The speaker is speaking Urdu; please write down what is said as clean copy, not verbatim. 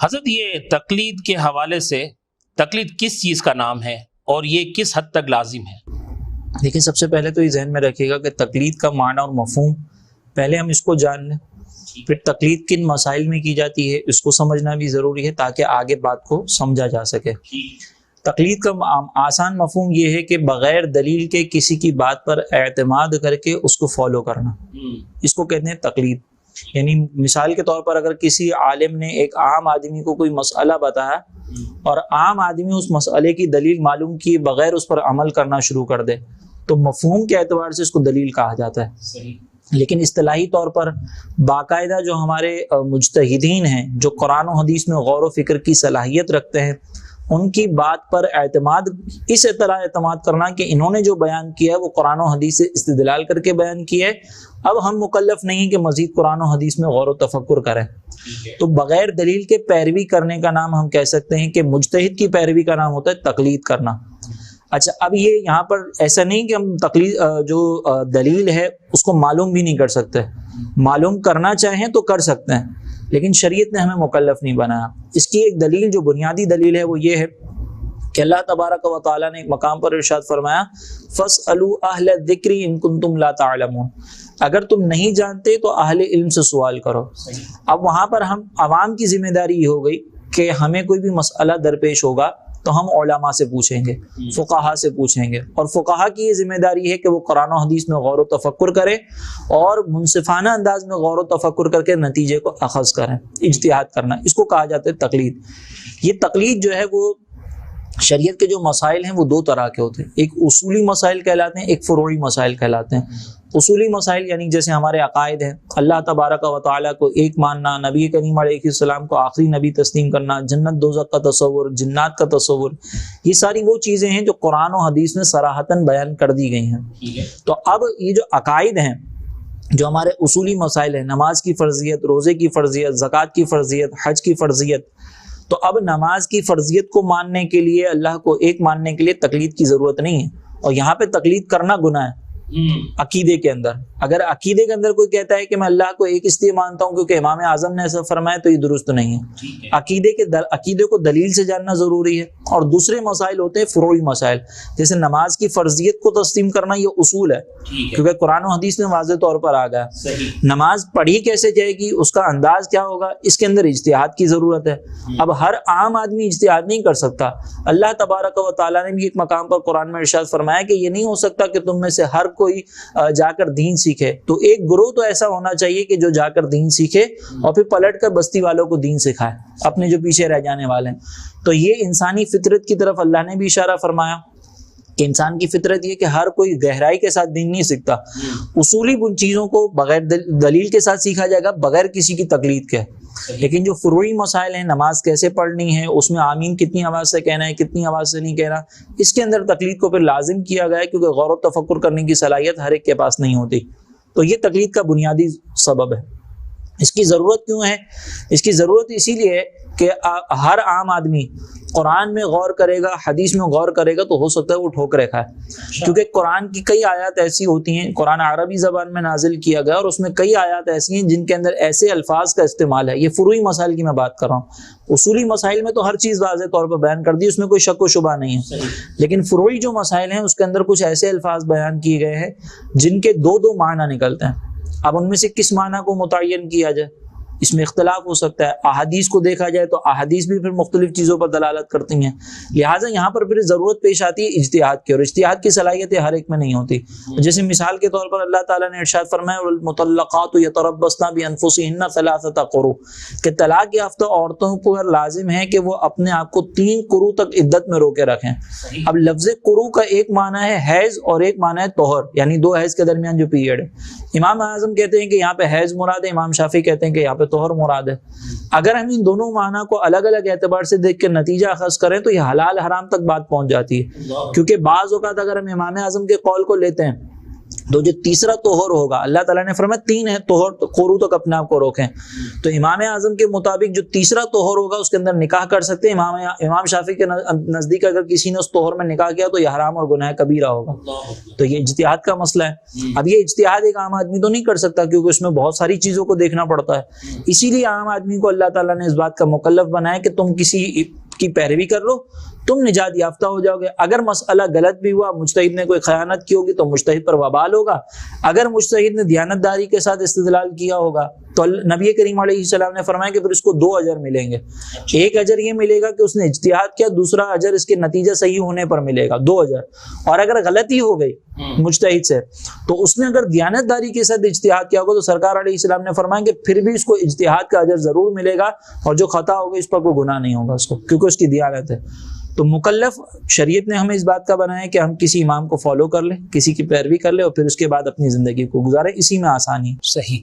حضرت یہ تقلید کے حوالے سے تقلید کس چیز کا نام ہے اور یہ کس حد تک لازم ہے؟ لیکن سب سے پہلے تو یہ ذہن میں رکھیے گا کہ تقلید کا معنی اور مفہوم پہلے ہم اس کو جان لیں، پھر تقلید کن مسائل میں کی جاتی ہے اس کو سمجھنا بھی ضروری ہے تاکہ آگے بات کو سمجھا جا سکے۔ تقلید کا آسان مفہوم یہ ہے کہ بغیر دلیل کے کسی کی بات پر اعتماد کر کے اس کو فالو کرنا، اس کو کہتے ہیں تقلید۔ یعنی مثال کے طور پر اگر کسی عالم نے ایک عام آدمی کو کوئی مسئلہ بتایا اور عام آدمی اس مسئلے کی دلیل معلوم کیے بغیر اس پر عمل کرنا شروع کر دے تو مفہوم کے اعتبار سے اس کو دلیل کہا جاتا ہے۔ لیکن اصطلاحی طور پر باقاعدہ جو ہمارے مجتہدین ہیں، جو قرآن و حدیث میں غور و فکر کی صلاحیت رکھتے ہیں، ان کی بات پر اعتماد، اس طرح اعتماد کرنا کہ انہوں نے جو بیان کیا ہے وہ قرآن و حدیث سے استدلال کر کے بیان کیا ہے، اب ہم مکلف نہیں کہ مزید قرآن و حدیث میں غور و تفکر کریں۔ تو بغیر دلیل کے پیروی کرنے کا نام ہم کہہ سکتے ہیں کہ مجتہد کی پیروی کا نام ہوتا ہے تقلید کرنا۔ اچھا، اب یہ یہاں پر ایسا نہیں کہ ہم تقلید جو دلیل ہے اس کو معلوم بھی نہیں کر سکتے، معلوم کرنا چاہیں تو کر سکتے ہیں، لیکن شریعت نے ہمیں مکلف نہیں بنایا۔ اس کی ایک دلیل جو بنیادی دلیل ہے وہ یہ ہے کہ اللہ تبارک و تعالیٰ نے ایک مقام پر ارشاد فرمایا فَاسْأَلُوا أَهْلَ الذِّكْرِ إِن كُنتُمْ لَا تَعْلَمُونَ، اگر تم نہیں جانتے تو اہل علم سے سوال کرو۔ اب وہاں پر ہم عوام کی ذمہ داری یہ ہو گئی کہ ہمیں کوئی بھی مسئلہ درپیش ہوگا تو ہم علماء سے پوچھیں گے، فقہا سے پوچھیں گے، اور فقہا کی یہ ذمہ داری ہے کہ وہ قرآن و حدیث میں غور و تفکر کریں اور منصفانہ انداز میں غور و تفکر کر کے نتیجے کو اخذ کریں، اجتہاد کرنا، اس کو کہا جاتا ہے تقلید۔ یہ تقلید جو ہے وہ شریعت کے جو مسائل ہیں وہ دو طرح کے ہوتے ہیں، ایک اصولی مسائل کہلاتے ہیں، ایک فروعی مسائل کہلاتے ہیں۔ اصولی مسائل یعنی جیسے ہمارے عقائد ہیں، اللہ تبارک و تعالیٰ کو ایک ماننا، نبی کریم علیہ السلام کو آخری نبی تسلیم کرنا، جنت دوزخ کا تصور، جنات کا تصور، یہ ساری وہ چیزیں ہیں جو قرآن و حدیث میں صراحتاً بیان کر دی گئی ہیں۔ تو اب یہ جو عقائد ہیں، جو ہمارے اصولی مسائل ہیں، نماز کی فرضیت، روزے کی فرضیت، زکوٰۃ کی فرضیت، حج کی فرضیت، تو اب نماز کی فرضیت کو ماننے کے لیے، اللہ کو ایک ماننے کے لیے تقلید کی ضرورت نہیں ہے، اور یہاں پہ تقلید کرنا گناہ ہے۔ عقیدے کے اندر اگر عقیدے کے اندر کوئی کہتا ہے کہ میں اللہ کو ایک اس لیے مانتا ہوں کیونکہ امام اعظم نے ایسا فرمایا، تو یہ درست نہیں ہے۔ عقیدے کو دلیل سے جاننا ضروری ہے۔ اور دوسرے مسائل ہوتے ہیں فروعی مسائل، جیسے نماز کی فرضیت کو تسلیم کرنا، یہ اصول ہے کیونکہ قرآن و حدیث میں واضح طور پر آ گیا۔ نماز پڑھی کیسے جائے گی، اس کا انداز کیا ہوگا، اس کے اندر اجتہاد کی ضرورت ہے۔ اب ہر عام آدمی اجتہاد نہیں کر سکتا۔ اللہ تبارک و تعالیٰ نے بھی ایک مقام پر قرآن میں ارشاد فرمایا کہ یہ نہیں ہو سکتا کہ تم میں سے ہر کوئی جا کر دین سیکھے، تو ایک گروہ تو ایسا ہونا چاہیے کہ جو جا کر دین سیکھے اور پھر پلٹ کر بستی والوں کو دین سکھائے، اپنے جو پیچھے رہ جانے والے ہیں۔ تو یہ انسانی فطرت کی طرف اللہ نے بھی اشارہ فرمایا کہ انسان کی فطرت یہ کہ ہر کوئی گہرائی کے ساتھ دین نہیں سیکھتا، اصولی ان چیزوں کو بغیر دلیل کے ساتھ سیکھا جائے گا، بغیر کسی کی تقلید کے۔ لیکن جو فروعی مسائل ہیں، نماز کیسے پڑھنی ہے، اس میں آمین کتنی آواز سے کہنا ہے، کتنی آواز سے نہیں کہنا، اس کے اندر تقلید کو پھر لازم کیا گیا ہے کیونکہ غور و تفکر کرنے کی صلاحیت ہر ایک کے پاس نہیں ہوتی۔ تو یہ تقلید کا بنیادی سبب ہے۔ اس کی ضرورت کیوں ہے؟ اس کی ضرورت اسی لیے ہے کہ ہر عام آدمی قرآن میں غور کرے گا، حدیث میں غور کرے گا تو ہو سکتا ہے وہ ٹھوکرے کھائے، کیونکہ قرآن کی کئی آیات ایسی ہوتی ہیں، قرآن عربی زبان میں نازل کیا گیا اور اس میں کئی آیات ایسی ہیں جن کے اندر ایسے الفاظ کا استعمال ہے۔ یہ فروعی مسائل کی میں بات کر رہا ہوں، اصولی مسائل میں تو ہر چیز واضح طور پر بیان کر دی، اس میں کوئی شک و شبہ نہیں ہے، لیکن فروعی جو مسائل ہیں اس کے اندر کچھ ایسے الفاظ بیان کیے گئے ہیں جن کے دو معنی نکلتے ہیں۔ اب ان میں سے کس معنی کو متعین کیا جائے، اس میں اختلاف ہو سکتا ہے۔ احادیث کو دیکھا جائے تو احادیث بھی پھر مختلف چیزوں پر دلالت کرتی ہیں، لہٰذا یہاں پر پھر ضرورت پیش آتی ہے اجتہاد کی، اور اجتہاد کی صلاحیتیں ہر ایک میں نہیں ہوتی۔ جیسے مثال کے طور پر اللہ تعالیٰ نے ارشاد فرمایا والمطلقات یتربصن بانفسہن ثلاثۃ قروء، کہ طلاق یافتہ عورتوں کو لازم ہے کہ وہ اپنے آپ کو 3 قروء تک عدت میں روکے رکھیں۔ اب لفظ قروء کا ایک معنی ہے حیض اور ایک معنی ہے طہر، یعنی 2 حیض کے درمیان جو پیریڈ ہے۔ امام اعظم کہتے ہیں کہ یہاں پہ حیض مراد ہے، امام شافعی کہتے ہیں کہ یہاں پہ طہر مراد ہے۔ اگر ہم ان دونوں معنی کو الگ الگ اعتبار سے دیکھ کے نتیجہ اخذ کریں تو یہ حلال حرام تک بات پہنچ جاتی ہے، کیونکہ بعض اوقات اگر ہم امام اعظم کے قول کو لیتے ہیں تو جو تیسرا طہور ہوگا، اللہ تعالیٰ نے فرمایا 3 ہے طہور، قرو تک اپنے آپ کو روکیں، تو امام اعظم کے مطابق جو تیسرا طہور ہوگا اس کے اندر نکاح کر سکتے ہیں۔ امام شافعی کے نزدیک اگر کسی نے اس طہور میں نکاح کیا تو یہ حرام اور گناہ کبیرہ ہوگا۔ تو یہ اجتہاد کا مسئلہ ہے۔ اب یہ اجتہاد ایک عام آدمی تو نہیں کر سکتا کیونکہ اس میں بہت ساری چیزوں کو دیکھنا پڑتا ہے، اسی لیے عام آدمی کو اللہ تعالیٰ نے اس بات کا مکلف بنایا کہ تم کسی کی پیروی کر لو، تم نجات یافتہ ہو جاؤ گے۔ اگر مسئلہ غلط بھی ہوا، مجتہد نے کوئی خیانت کی ہوگی تو مجتہد پر وبال ہوگا، اگر مجتہد نے دیانت داری کے ساتھ استدلال کیا ہوگا تو نبی کریم علیہ السلام نے فرمایا کہ پھر اس کو 2 اجر ملیں گے۔ ایک اجر یہ ملے گا کہ اس نے اجتہاد کیا، دوسرا اجر اس کے نتیجہ صحیح ہونے پر ملے گا، 2 اجر۔ اور اگر غلطی ہو گئی مجتہد سے تو اس نے اگر دیانت داری کے ساتھ اجتہاد کیا ہوگا تو سرکار علیہ السلام نے فرمایا کہ پھر بھی اس کو اجتہاد کا اجر ضرور ملے گا، اور جو خطا ہوگا اس پر کوئی گناہ نہیں ہوگا اس کو، کیونکہ اس کی دیانت ہے۔ تو مکلف شریعت نے ہمیں اس بات کا بنایا کہ ہم کسی امام کو فالو کر لیں، کسی کی پیروی کر لیں، اور پھر اس کے بعد اپنی زندگی کو گزاریں، اسی میں آسانی۔ صحیح۔